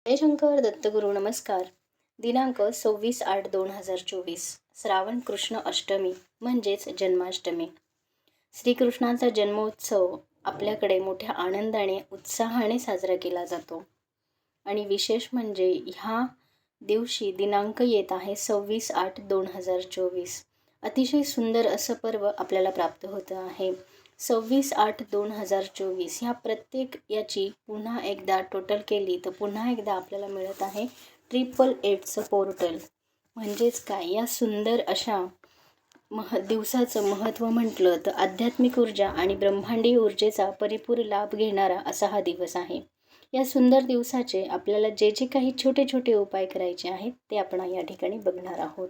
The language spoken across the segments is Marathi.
जयशंकर दत्तगुरु नमस्कार. दिनांक 26/8/2024 श्रावण कृष्ण अष्टमी म्हणजेच जन्माष्टमी. श्रीकृष्णाचा जन्मोत्सव आपल्याकडे मोठ्या आनंदाने उत्साहाने साजरा केला जातो. आणि विशेष म्हणजे ह्या दिवशी दिनांक येत आहे 26/8/2024. अतिशय सुंदर असं पर्व आपल्याला प्राप्त होतं आहे. 26/8/2024 ह्या प्रत्येक याची पुन्हा एकदा टोटल केली तर पुन्हा एकदा आपल्याला मिळत आहे 888चं पोर्टल. म्हणजेच काय, या सुंदर अशा दिवसाचं महत्त्व म्हटलं तर आध्यात्मिक ऊर्जा आणि ब्रह्मांडीय ऊर्जेचा परिपूर्ण लाभ घेणारा असा हा दिवस आहे. या सुंदर दिवसाचे आपल्याला जे जे काही छोटे छोटे उपाय करायचे आहेत ते आपण या ठिकाणी बघणार आहोत.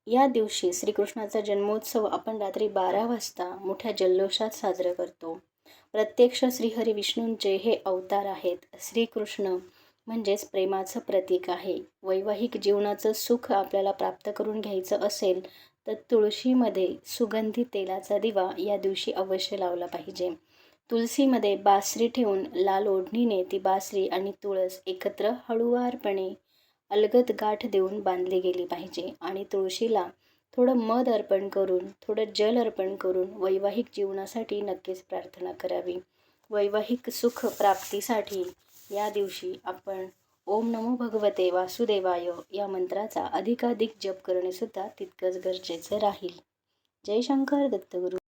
या दिवशी श्रीकृष्णाचा जन्मोत्सव आपण रात्री 12 वाजता मोठ्या जल्लोषात साजरा करतो. प्रत्यक्ष श्रीहरी विष्णूंचे हे अवतार आहेत. श्रीकृष्ण म्हणजेच प्रेमाचं प्रतीक आहे. वैवाहिक जीवनाचं सुख आपल्याला प्राप्त करून घ्यायचं असेल तर तुळशीमध्ये सुगंधी तेलाचा दिवा या दिवशी अवश्य लावला पाहिजे. तुलसीमध्ये बासरी ठेवून लाल ओढणीने ती बासरी आणि तुळस एकत्र हळुवारपणे अलगद गाठ देऊन बांधली गेली पाहिजे. आणि तुळशीला थोडं मध अर्पण करून, थोडं जल अर्पण करून वैवाहिक जीवनासाठी नक्कीच प्रार्थना करावी. वैवाहिक सुख प्राप्तीसाठी या दिवशी आपण ओम नमो भगवते वासुदेवाय या मंत्राचा अधिकाधिक जप करणे सुद्धा तितकंच गरजेचं राहील. जयशंकर दत्तगुरु.